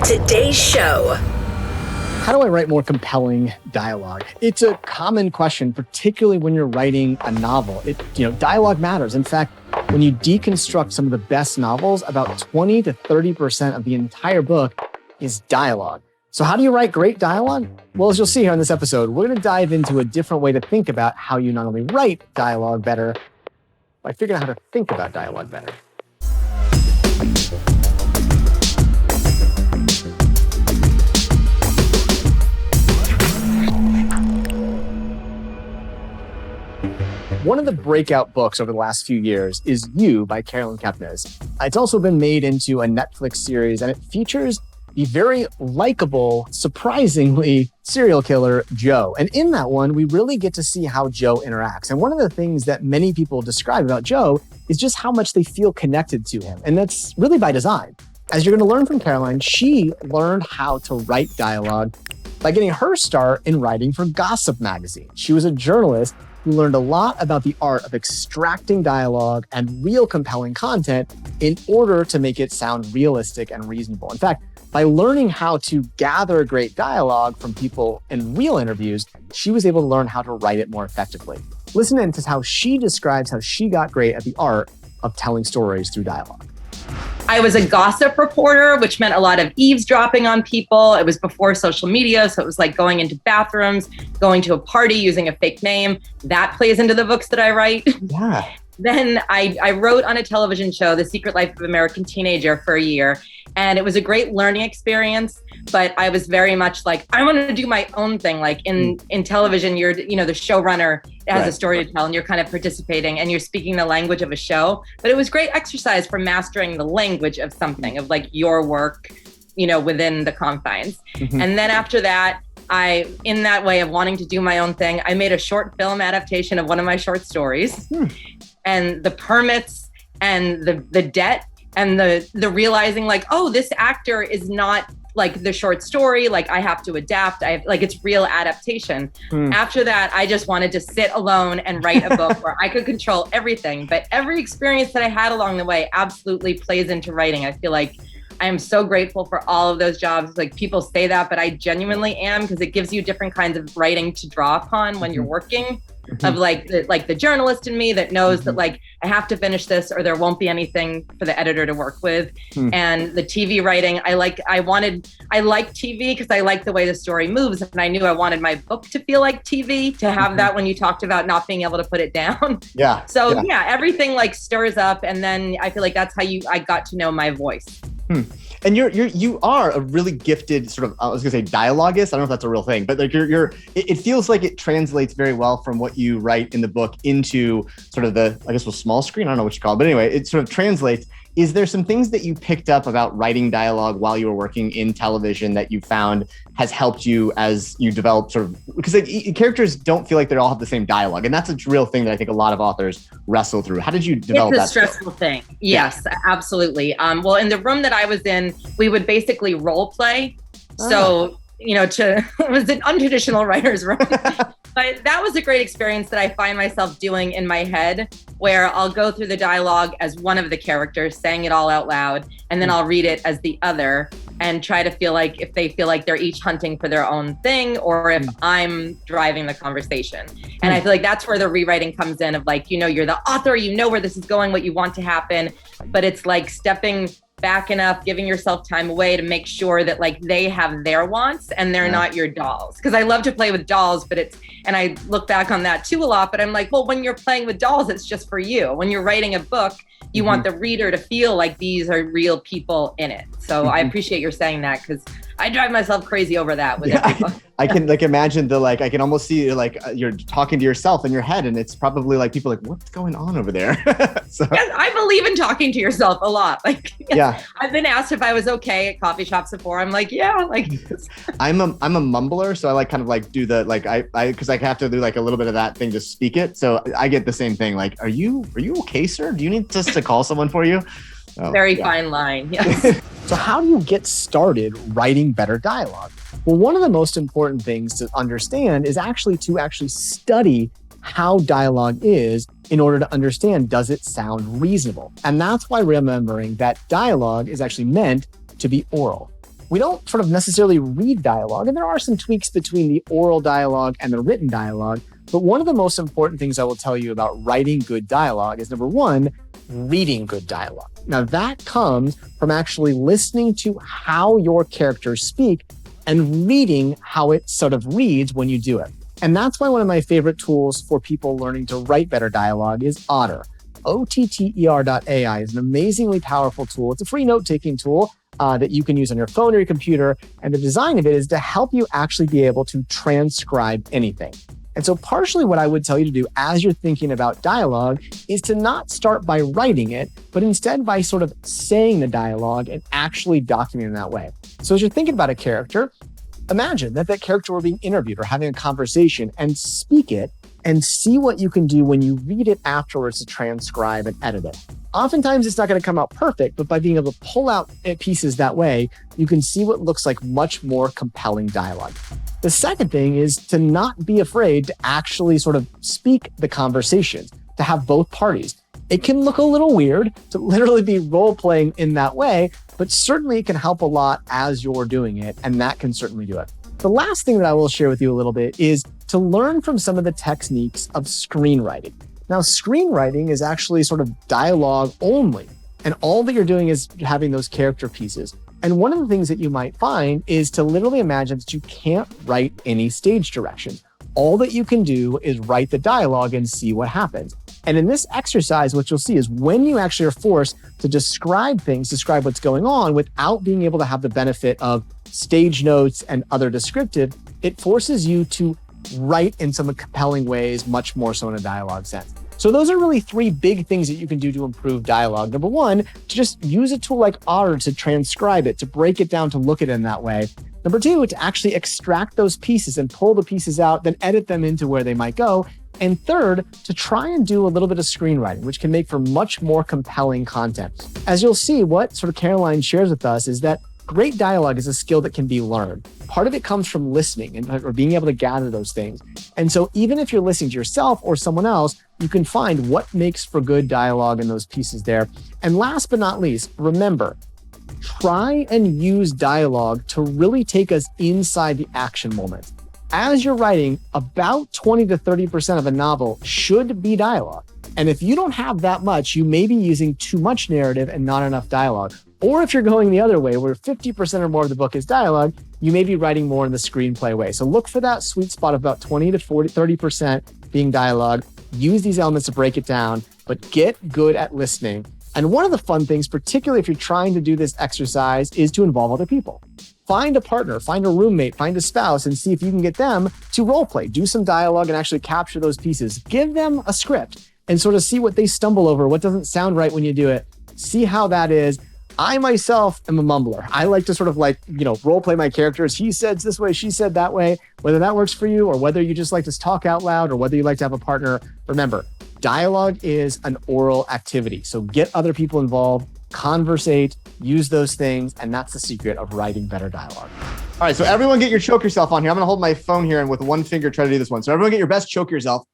today's show. How do I write more compelling dialogue? It's a common question, particularly when you're writing a novel. Dialogue matters. In fact, when you deconstruct some of the best novels, about 20 to 30% of the entire book is dialogue. So how do you write great dialogue? Well, as you'll see here in this episode, we're going to dive into a different way to think about how you not only write dialogue better, by figuring out how to think about dialogue better. One of the breakout books over the last few years is You by Carolyn Kepnes. It's also been made into a Netflix series, and it features the very likable, surprisingly, serial killer Joe. And in that one, we really get to see how Joe interacts. And one of the things that many people describe about Joe is just how much they feel connected to him. And that's really by design. As you're going to learn from Caroline, she learned how to write dialogue by getting her start in writing for Gossip magazine. She was a journalist who learned a lot about the art of extracting dialogue and real compelling content in order to make it sound realistic and reasonable. In fact, by learning how to gather great dialogue from people in real interviews, she was able to learn how to write it more effectively. Listen in to how she describes how she got great at the art of telling stories through dialogue. I was a gossip reporter, which meant a lot of eavesdropping on people. It was before social media, so it was like going into bathrooms, going to a party using a fake name. That plays into the books that I write. Yeah. Then I wrote on a television show, The Secret Life of American Teenager, for a year. And it was a great learning experience, but I was very much like, I want to do my own thing. Like in television, you're, the showrunner has a story to tell and you're kind of participating and you're speaking the language of a show. But it was great exercise for mastering the language of something, of like your work, within the confines. Mm-hmm. And then after that, in that way of wanting to do my own thing, I made a short film adaptation of one of my short stories. And the permits and the debt and the realizing like, oh, this actor is not like the short story, like I have to adapt. It's real adaptation. After that, I just wanted to sit alone and write a book where I could control everything. But every experience that I had along the way absolutely plays into writing. I feel like I am so grateful for all of those jobs. Like people say that, but I genuinely am, because it gives you different kinds of writing to draw upon when you're working. Of like the journalist in me that knows that like I have to finish this or there won't be anything for the editor to work with. And the TV writing, I like TV because I like the way the story moves, and I knew I wanted my book to feel like TV, to have that when you talked about not being able to put it down. Yeah. So everything like stirs up, and then I feel like that's how I got to know my voice. And you are a really gifted sort of, I was gonna say dialoguist. I don't know if that's a real thing, but like it feels like it translates very well from what you write in the book into sort of the, I guess, small screen. I don't know what you call it, but anyway, it sort of translates. Is there some things that you picked up about writing dialogue while you were working in television that you found has helped you as you develop sort of, because characters don't feel like they all have the same dialogue. And that's a real thing that I think a lot of authors wrestle through. How did you develop that? It's a stressful thing. Yes, absolutely. Well, in the room that I was in, we would basically role play. So, it was an untraditional writer's room. But that was a great experience that I find myself doing in my head, where I'll go through the dialogue as one of the characters, saying it all out loud, and then I'll read it as the other and try to feel like if they feel like they're each hunting for their own thing, or if I'm driving the conversation. And I feel like that's where the rewriting comes in, of like, you're the author, where this is going, what you want to happen, but it's like stepping back enough, giving yourself time away to make sure that like they have their wants and they're not your dolls. Because I love to play with dolls, but and I look back on that too a lot, but I'm like, well, when you're playing with dolls, it's just for you. When you're writing a book, you want the reader to feel like these are real people in it. So I appreciate your saying that, because I drive myself crazy over that with every book. I can imagine I can almost see you're talking to yourself in your head, and it's probably like people like, what's going on over there? So. Yes, I believe in talking to yourself a lot. I've been asked if I was okay at coffee shops before. I'm like, yeah, I'm a mumbler, so I like kind of like do the because I have to do like a little bit of that thing to speak it. So I get the same thing. Like, are you okay, sir? Do you need us to call someone for you? Very fine line. Yes. So how do you get started writing better dialogue? Well, one of the most important things to understand is to study how dialogue is in order to understand, does it sound reasonable? And that's why remembering that dialogue is actually meant to be oral. we don't sort of necessarily read dialogue, and there are some tweaks between the oral dialogue and the written dialogue. But one of the most important things I will tell you about writing good dialogue is, number one, reading good dialogue. Now, that comes from actually listening to how your characters speak and reading how it sort of reads when you do it. And that's why one of my favorite tools for people learning to write better dialogue is Otter. OTTER.ai is an amazingly powerful tool. It's a free note-taking tool that you can use on your phone or your computer. And the design of it is to help you actually be able to transcribe anything. And so partially what I would tell you to do as you're thinking about dialogue is to not start by writing it, but instead by sort of saying the dialogue and actually documenting it that way. So as you're thinking about a character, imagine that that character were being interviewed or having a conversation, and speak it and see what you can do when you read it afterwards to transcribe and edit it. Oftentimes it's not going to come out perfect, but by being able to pull out pieces that way, you can see what looks like much more compelling dialogue. The second thing is to not be afraid to actually sort of speak the conversations, to have both parties. It can look a little weird to literally be role-playing in that way, but certainly it can help a lot as you're doing it, and that can certainly do it. The last thing that I will share with you a little bit is to learn from some of the techniques of screenwriting. Now, screenwriting is actually sort of dialogue only, and all that you're doing is having those character pieces. And one of the things that you might find is to literally imagine that you can't write any stage directions. All that you can do is write the dialogue and see what happens. And in this exercise, what you'll see is when you actually are forced to describe things, describe what's going on without being able to have the benefit of stage notes and other descriptive, it forces you to write in some compelling ways, much more so in a dialogue sense. So those are really three big things that you can do to improve dialogue. Number one, to just use a tool like Otter to transcribe it, to break it down, to look at it in that way. Number two, to actually extract those pieces and pull the pieces out, then edit them into where they might go. And third, to try and do a little bit of screenwriting, which can make for much more compelling content. As you'll see, what sort of Caroline shares with us is that great dialogue is a skill that can be learned. Part of it comes from listening or being able to gather those things. And so even if you're listening to yourself or someone else, you can find what makes for good dialogue in those pieces there. And last but not least, remember, try and use dialogue to really take us inside the action moment. As you're writing, about 20 to 30% of a novel should be dialogue. And if you don't have that much, you may be using too much narrative and not enough dialogue. Or if you're going the other way, where 50% or more of the book is dialogue, you may be writing more in the screenplay way. So look for that sweet spot of about 20 to 30% being dialogue. Use these elements to break it down, but get good at listening. And one of the fun things, particularly if you're trying to do this exercise, is to involve other people. Find a partner, find a roommate, find a spouse, and see if you can get them to role play, do some dialogue and actually capture those pieces. Give them a script and sort of see what they stumble over, what doesn't sound right when you do it. See how that is. I myself am a mumbler. I like to sort of role play my characters. He said this way, she said that way. Whether that works for you or whether you just like to talk out loud or whether you like to have a partner, remember, dialogue is an oral activity. So get other people involved, conversate, use those things, and that's the secret of writing better dialogue. All right, so everyone get your choke yourself on here. I'm going to hold my phone here and with one finger try to do this one. So everyone get your best choke yourself.